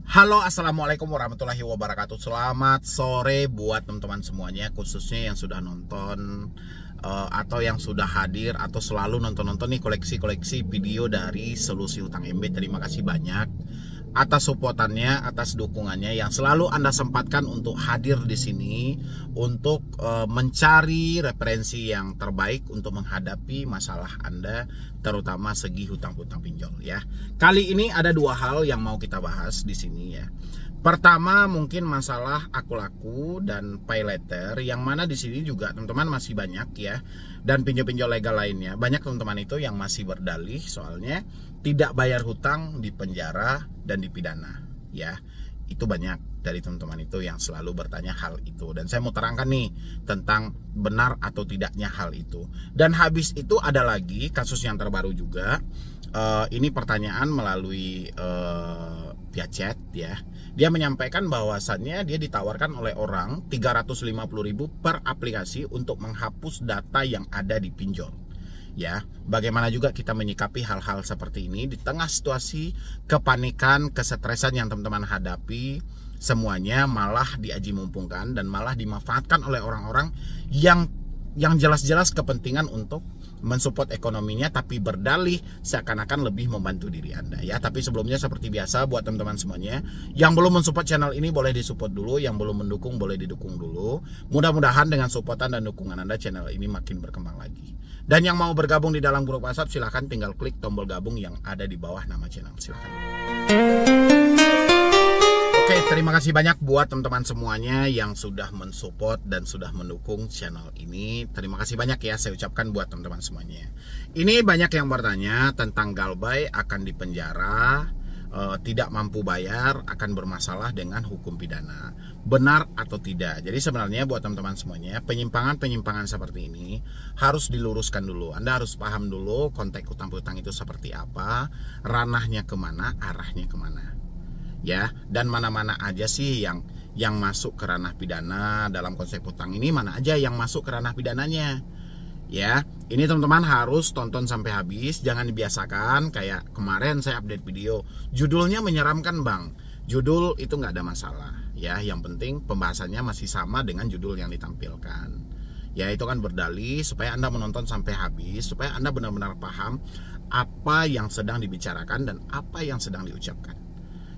Halo, assalamualaikum warahmatullahi wabarakatuh. Selamat sore buat teman-teman semuanya, khususnya yang sudah nonton atau yang sudah hadir atau selalu nonton-nonton nih koleksi-koleksi video dari Solusi Hutang MB. Terima kasih banyak atas supportannya, atas dukungannya yang selalu Anda sempatkan untuk hadir di sini untuk mencari referensi yang terbaik untuk menghadapi masalah Anda, terutama segi hutang-hutang pinjol ya. Kali ini ada dua hal yang mau kita bahas di sini ya. Pertama mungkin masalah aku laku dan pay later, yang mana di sini juga teman-teman masih banyak ya, dan pinjol-pinjol legal lainnya. Banyak teman-teman itu yang masih berdalih soalnya tidak bayar hutang di penjara dan dipidana ya. Itu banyak dari teman-teman itu yang selalu bertanya hal itu, dan saya mau terangkan nih tentang benar atau tidaknya hal itu. Dan habis itu ada lagi kasus yang terbaru juga. Ini pertanyaan melalui via chat ya. Dia menyampaikan bahwasannya dia ditawarkan oleh orang 350.000 per aplikasi untuk menghapus data yang ada di pinjol. Ya, bagaimana juga kita menyikapi hal-hal seperti ini di tengah situasi kepanikan, kesetresan yang teman-teman hadapi, semuanya malah diaji mumpungkan dan malah dimanfaatkan oleh orang-orang yang jelas-jelas kepentingan untuk mensupport ekonominya, tapi berdalih seakan-akan lebih membantu diri Anda ya. Tapi sebelumnya seperti biasa buat teman-teman semuanya, yang belum mensupport channel ini boleh disupport dulu, yang belum mendukung boleh didukung dulu. Mudah-mudahan dengan supportan dan dukungan Anda channel ini makin berkembang lagi. Dan yang mau bergabung di dalam grup WhatsApp silahkan tinggal klik tombol gabung yang ada di bawah nama channel, silahkan. Oke, terima kasih banyak buat teman-teman semuanya yang sudah mensupport dan sudah mendukung channel ini. Terima kasih banyak ya saya ucapkan buat teman-teman semuanya. Ini banyak yang bertanya tentang Galbay akan dipenjara, tidak mampu bayar, akan bermasalah dengan hukum pidana. Benar atau tidak? Jadi sebenarnya buat teman-teman semuanya, penyimpangan-penyimpangan seperti ini harus diluruskan dulu. Anda harus paham dulu konteks hutang-hutang itu seperti apa, ranahnya kemana, arahnya kemana. Ya, dan mana-mana aja sih yang masuk ke ranah pidana dalam konsep hutang ini, mana aja yang masuk ke ranah pidananya. Ya, ini teman-teman harus tonton sampai habis, jangan dibiasakan kayak kemarin saya update video, judulnya menyeramkan bang. Judul itu nggak ada masalah ya, yang penting pembahasannya masih sama dengan judul yang ditampilkan. Ya, itu kan berdalih supaya Anda menonton sampai habis, supaya Anda benar-benar paham apa yang sedang dibicarakan dan apa yang sedang diucapkan.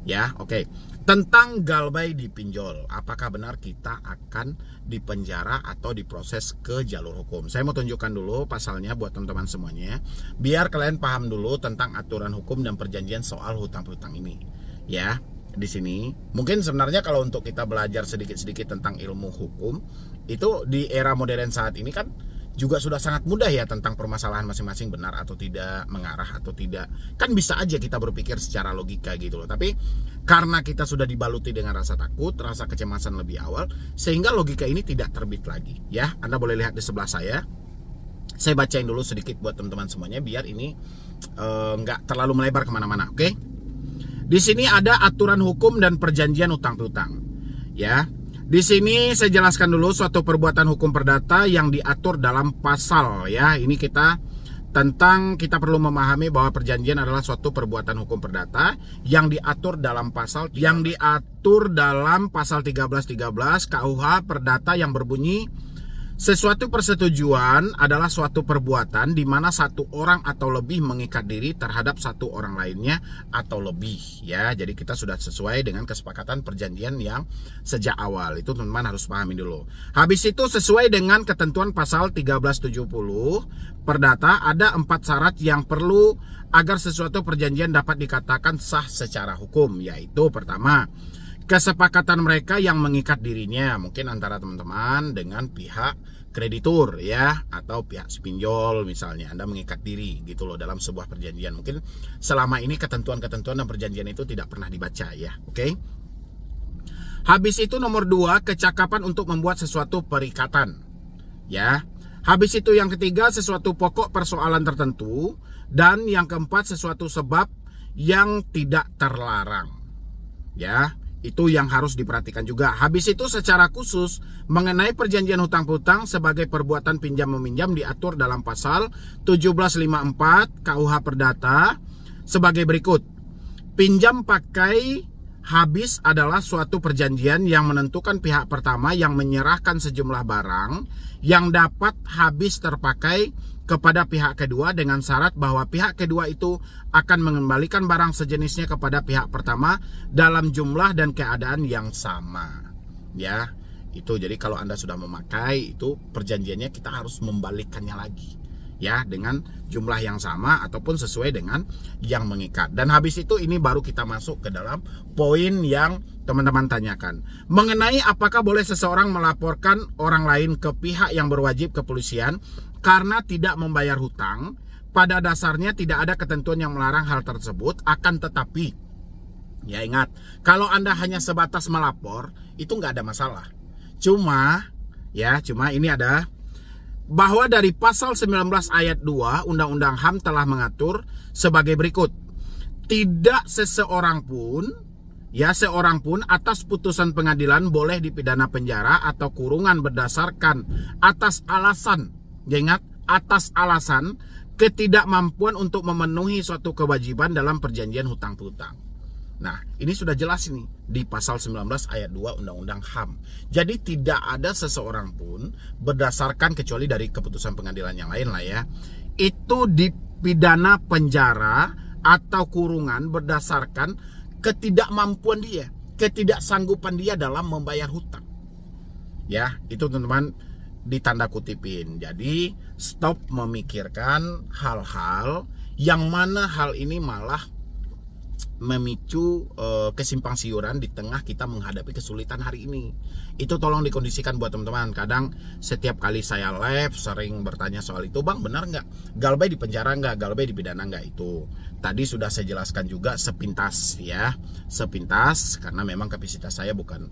Ya, oke. Tentang Galbay dipinjol, apakah benar kita akan dipenjara atau diproses ke jalur hukum? Saya mau tunjukkan dulu pasalnya buat teman-teman semuanya, biar kalian paham dulu tentang aturan hukum dan perjanjian soal hutang-hutang ini. Ya, di sini mungkin sebenarnya kalau untuk kita belajar sedikit-sedikit tentang ilmu hukum, itu di era modern saat ini kan juga sudah sangat mudah ya tentang permasalahan masing-masing benar atau tidak, mengarah atau tidak. Kan bisa aja kita berpikir secara logika gitu loh. Tapi karena kita sudah dibaluti dengan rasa takut, rasa kecemasan lebih awal, sehingga logika ini tidak terbit lagi ya. Anda boleh lihat di sebelah saya. Saya bacain dulu sedikit buat teman-teman semuanya biar ini nggak terlalu melebar kemana-mana, oke? Di sini ada aturan hukum dan perjanjian hutang piutang ya. Di sini saya jelaskan dulu suatu perbuatan hukum perdata yang diatur dalam pasal ya. Ini kita perlu memahami bahwa perjanjian adalah suatu perbuatan hukum perdata yang diatur dalam pasal 1313 KUH Perdata yang berbunyi, sesuatu persetujuan adalah suatu perbuatan di mana satu orang atau lebih mengikat diri terhadap satu orang lainnya atau lebih ya. Jadi kita sudah sesuai dengan kesepakatan perjanjian yang sejak awal. Itu teman-teman harus pahami dulu. Habis itu sesuai dengan ketentuan pasal 1370 Perdata ada 4 syarat yang perlu agar sesuatu perjanjian dapat dikatakan sah secara hukum, yaitu pertama, kesepakatan mereka yang mengikat dirinya, mungkin antara teman-teman dengan pihak kreditur ya, atau pihak pinjol misalnya, Anda mengikat diri gitu loh dalam sebuah perjanjian. Mungkin selama ini ketentuan-ketentuan dan perjanjian itu tidak pernah dibaca ya, oke? Habis itu nomor 2, kecakapan untuk membuat sesuatu perikatan ya. Habis itu yang ketiga, sesuatu pokok persoalan tertentu, dan yang keempat, sesuatu sebab yang tidak terlarang ya. Itu yang harus diperhatikan juga. Habis itu secara khusus mengenai perjanjian hutang piutang sebagai perbuatan pinjam meminjam diatur dalam pasal 1754 KUH Perdata sebagai berikut. Pinjam pakai habis adalah suatu perjanjian yang menentukan pihak pertama yang menyerahkan sejumlah barang yang dapat habis terpakai kepada pihak kedua dengan syarat bahwa pihak kedua itu akan mengembalikan barang sejenisnya kepada pihak pertama dalam jumlah dan keadaan yang sama. Ya, itu jadi kalau Anda sudah memakai itu perjanjiannya kita harus membalikannya lagi. Ya, dengan jumlah yang sama ataupun sesuai dengan yang mengikat. Dan habis itu ini baru kita masuk ke dalam poin yang teman-teman tanyakan. Mengenai apakah boleh seseorang melaporkan orang lain ke pihak yang berwajib kepolisian karena tidak membayar hutang. Pada dasarnya tidak ada ketentuan yang melarang hal tersebut, akan tetapi ya ingat, kalau Anda hanya sebatas melapor itu nggak ada masalah. Cuma ini ada bahwa dari pasal 19 ayat 2 Undang-Undang HAM telah mengatur sebagai berikut. Tidak seorang pun atas putusan pengadilan boleh dipidana penjara atau kurungan berdasarkan atas alasan, ingat, atas alasan ketidakmampuan untuk memenuhi suatu kewajiban dalam perjanjian hutang piutang. Nah, ini sudah jelas ini di pasal 19 ayat 2 Undang-Undang HAM. Jadi tidak ada seseorang pun berdasarkan kecuali dari keputusan pengadilan yang lain lah ya, itu dipidana penjara atau kurungan berdasarkan ketidakmampuan dia, ketidaksanggupan dia dalam membayar hutang. Ya, itu teman-teman ditanda kutipin. Jadi stop memikirkan hal-hal yang mana hal ini malah memicu kesimpang siuran di tengah kita menghadapi kesulitan hari ini. Itu tolong dikondisikan buat teman-teman. Kadang setiap kali saya live sering bertanya soal itu, Bang benar nggak Galbay di penjara nggak, Galbay dipidana nggak? Itu tadi sudah saya jelaskan juga sepintas ya, sepintas, karena memang kapasitas saya bukan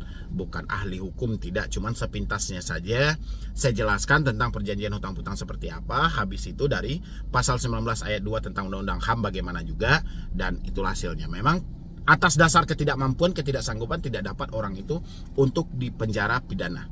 ahli hukum, tidak, cuman sepintasnya saja saya jelaskan tentang perjanjian hutang piutang seperti apa. Habis itu dari pasal 19 ayat 2 tentang Undang-Undang HAM bagaimana juga, dan itulah hasilnya. Memang atas dasar ketidakmampuan, ketidaksanggupan tidak dapat orang itu untuk dipenjara pidana.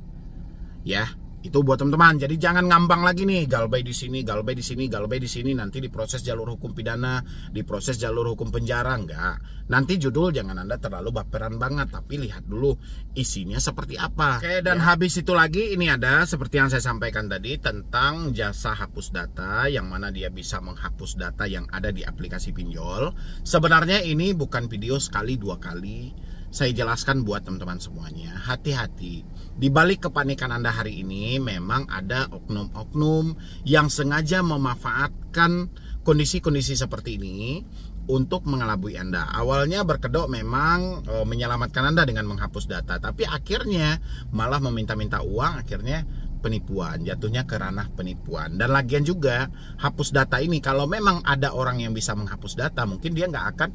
Ya, itu buat teman-teman. Jadi jangan ngambang lagi nih, Galbay di sini, Galbay di sini, Galbay di sini, nanti diproses jalur hukum pidana, diproses jalur hukum penjara. Enggak. Nanti judul jangan Anda terlalu baperan banget, tapi lihat dulu isinya seperti apa. Oke, dan habis itu lagi ini ada seperti yang saya sampaikan tadi tentang jasa hapus data, yang mana dia bisa menghapus data yang ada di aplikasi pinjol. Sebenarnya ini bukan video sekali dua kali. Saya jelaskan buat teman-teman semuanya, hati-hati. Di balik kepanikan Anda hari ini memang ada oknum-oknum yang sengaja memanfaatkan kondisi-kondisi seperti ini untuk mengelabui Anda. Awalnya berkedok memang menyelamatkan Anda dengan menghapus data, tapi akhirnya malah meminta-minta uang, akhirnya penipuan, jatuhnya ke ranah penipuan. Dan lagian juga hapus data ini, kalau memang ada orang yang bisa menghapus data, mungkin dia nggak akan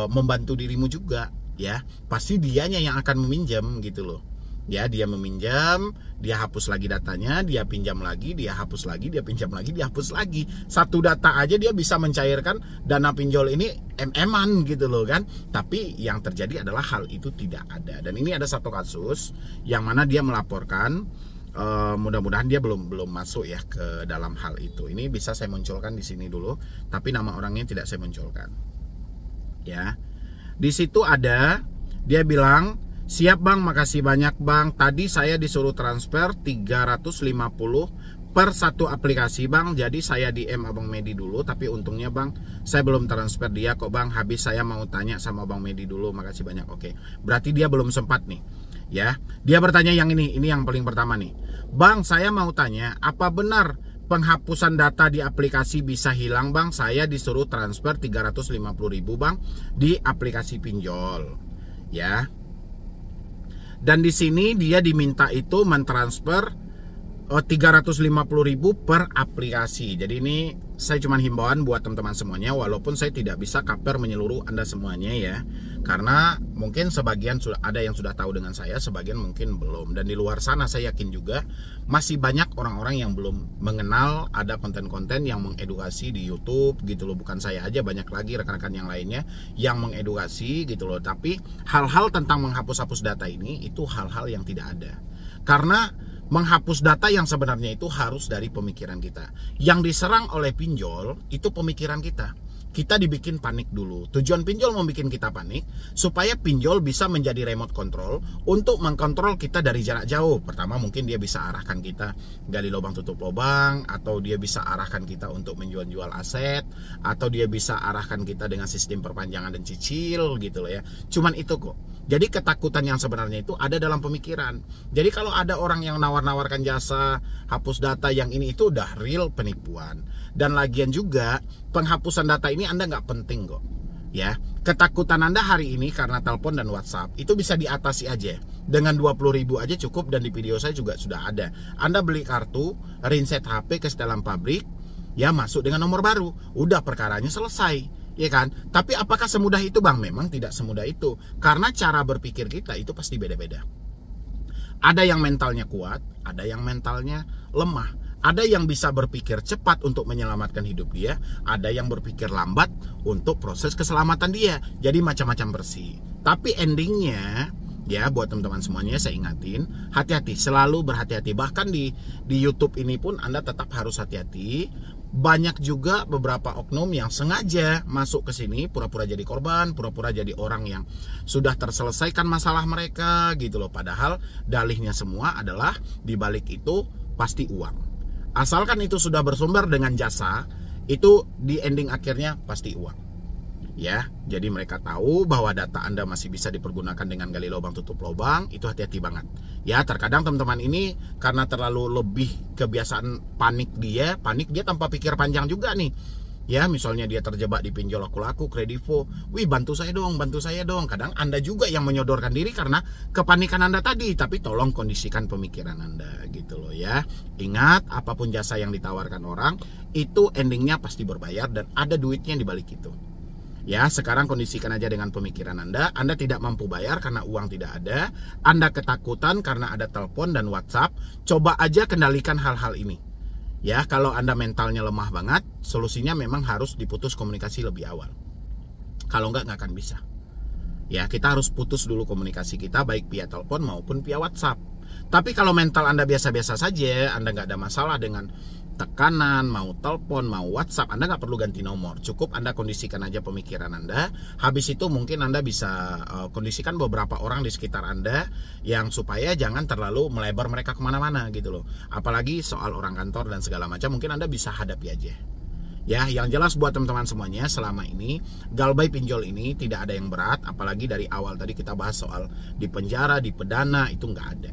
membantu dirimu juga. Ya, pasti dianya yang akan meminjam gitu loh. Ya, dia meminjam, dia hapus lagi datanya, dia pinjam lagi, dia hapus lagi, dia pinjam lagi, dia hapus lagi. Satu data aja dia bisa mencairkan dana pinjol ini MM-an gitu loh kan. Tapi yang terjadi adalah hal itu tidak ada. Dan ini ada satu kasus yang mana dia melaporkan, mudah-mudahan dia belum masuk ya ke dalam hal itu. Ini bisa saya munculkan di sini dulu, tapi nama orangnya tidak saya munculkan. Ya. Di situ ada, dia bilang, siap Bang, makasih banyak Bang. Tadi saya disuruh transfer 350 per satu aplikasi Bang. Jadi saya DM Abang Medi dulu, tapi untungnya Bang, saya belum transfer dia kok Bang. Habis saya mau tanya sama Abang Medi dulu, makasih banyak. Oke, berarti dia belum sempat nih. Ya, dia bertanya yang ini yang paling pertama nih. Bang, saya mau tanya, apa benar penghapusan data di aplikasi bisa hilang Bang? Saya disuruh transfer 350.000 Bang di aplikasi pinjol. Ya. Dan di sini dia diminta itu mentransfer 350.000 per aplikasi. Jadi ini saya cuma himbauan buat teman-teman semuanya, walaupun saya tidak bisa cover menyeluruh Anda semuanya ya. Karena mungkin sebagian sudah ada yang sudah tahu dengan saya, sebagian mungkin belum. Dan di luar sana saya yakin juga masih banyak orang-orang yang belum mengenal ada konten-konten yang mengedukasi di YouTube gitu loh. Bukan saya aja, banyak lagi rekan-rekan yang lainnya yang mengedukasi gitu loh. Tapi hal-hal tentang menghapus-hapus data ini itu hal-hal yang tidak ada. Karena menghapus data yang sebenarnya itu harus dari pemikiran kita. Yang diserang oleh pinjol itu pemikiran kita. kita dibikin panik dulu. Tujuan pinjol mau bikin kita panik supaya pinjol bisa menjadi remote control untuk mengkontrol kita dari jarak jauh. Pertama mungkin dia bisa arahkan kita gali lubang tutup lubang, atau dia bisa arahkan kita untuk menjual aset, atau dia bisa arahkan kita dengan sistem perpanjangan dan cicil gitu loh ya. Cuman itu kok. Jadi ketakutan yang sebenarnya itu ada dalam pemikiran. Jadi kalau ada orang yang nawar-nawarkan jasa hapus data yang ini, itu udah real penipuan. Dan lagian juga penghapusan data ini Anda nggak penting kok. Ya, ketakutan Anda hari ini karena telepon dan WhatsApp itu bisa diatasi aja. Dengan 20.000 aja cukup, dan di video saya juga sudah ada. Anda beli kartu, reset HP ke setelan pabrik, ya masuk dengan nomor baru, udah perkaranya selesai. Ya kan? Tapi apakah semudah itu Bang? Memang tidak semudah itu. Karena cara berpikir kita itu pasti beda-beda. Ada yang mentalnya kuat, ada yang mentalnya lemah. Ada yang bisa berpikir cepat untuk menyelamatkan hidup dia, ada yang berpikir lambat untuk proses keselamatan dia. Jadi macam-macam versi. Tapi endingnya, ya buat teman-teman semuanya saya ingatin, hati-hati, selalu berhati-hati. Bahkan di YouTube ini pun Anda tetap harus hati-hati. Banyak juga beberapa oknum yang sengaja masuk ke sini, pura-pura jadi korban, pura-pura jadi orang yang sudah terselesaikan masalah mereka gitu loh. Padahal dalihnya semua adalah dibalik itu pasti uang. Asalkan itu sudah bersumber dengan jasa, itu di ending akhirnya pasti uang. Ya, jadi mereka tahu bahwa data Anda masih bisa dipergunakan dengan gali lubang tutup lubang, itu hati-hati banget. Ya, terkadang teman-teman ini karena terlalu lebih kebiasaan panik dia tanpa pikir panjang juga nih. Ya, misalnya dia terjebak di pinjol laku-laku, kredivo, wih bantu saya dong. Kadang Anda juga yang menyodorkan diri karena kepanikan Anda tadi, tapi tolong kondisikan pemikiran Anda gitu loh ya. Ingat, apapun jasa yang ditawarkan orang, itu endingnya pasti berbayar dan ada duitnya di balik itu. Ya, sekarang kondisikan aja dengan pemikiran Anda tidak mampu bayar karena uang tidak ada, Anda ketakutan karena ada telepon dan WhatsApp, coba aja kendalikan hal-hal ini. Ya, kalau Anda mentalnya lemah banget, solusinya memang harus diputus komunikasi lebih awal. Kalau nggak akan bisa. Ya, kita harus putus dulu komunikasi kita, baik via telepon maupun via WhatsApp. Tapi kalau mental Anda biasa-biasa saja, Anda nggak ada masalah dengan tekanan, mau telepon, mau WhatsApp, Anda nggak perlu ganti nomor. Cukup Anda kondisikan aja pemikiran Anda. Habis itu mungkin Anda bisa kondisikan beberapa orang di sekitar Anda yang supaya jangan terlalu melebar mereka kemana-mana gitu loh. Apalagi soal orang kantor dan segala macam, mungkin Anda bisa hadapi aja. Ya, yang jelas buat teman-teman semuanya, selama ini galbay pinjol ini tidak ada yang berat. Apalagi dari awal tadi kita bahas soal di penjara, di pedana, itu nggak ada.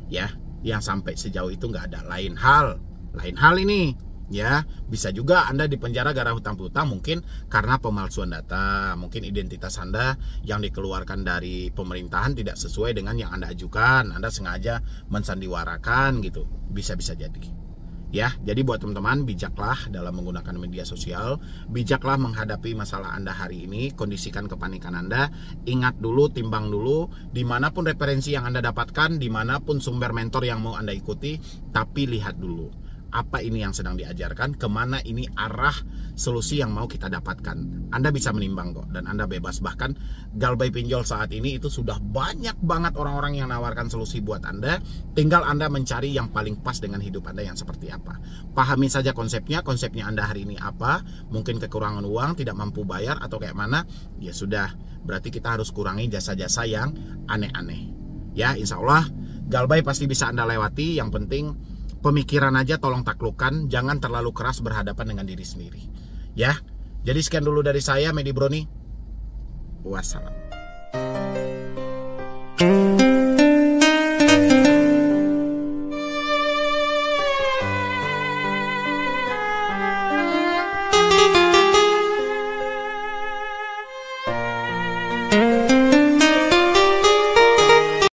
Ya, yang sampai sejauh itu nggak ada. Lain hal ini ya, bisa juga Anda di penjara gara hutang piutang, mungkin karena pemalsuan data, mungkin identitas Anda yang dikeluarkan dari pemerintahan tidak sesuai dengan yang Anda ajukan, Anda sengaja mensandiwarakan gitu, bisa-bisa jadi. Ya, jadi buat teman-teman, bijaklah dalam menggunakan media sosial, bijaklah menghadapi masalah Anda hari ini, kondisikan kepanikan Anda, ingat dulu, timbang dulu, dimanapun referensi yang Anda dapatkan, dimanapun sumber mentor yang mau Anda ikuti, tapi lihat dulu, apa ini yang sedang diajarkan, kemana ini arah solusi yang mau kita dapatkan. Anda bisa menimbang kok, dan Anda bebas. Bahkan galbay pinjol saat ini itu sudah banyak banget orang-orang yang nawarkan solusi buat Anda. Tinggal Anda mencari yang paling pas dengan hidup Anda yang seperti apa. Pahami saja konsepnya Anda hari ini apa. Mungkin kekurangan uang, tidak mampu bayar, atau kayak mana. Ya sudah, berarti kita harus kurangi jasa-jasa yang aneh-aneh. Ya, insya Allah galbay pasti bisa Anda lewati. Yang penting pemikiran aja tolong taklukkan, jangan terlalu keras berhadapan dengan diri sendiri. Ya, jadi sekian dulu dari saya, Medi Broni. Wassalam.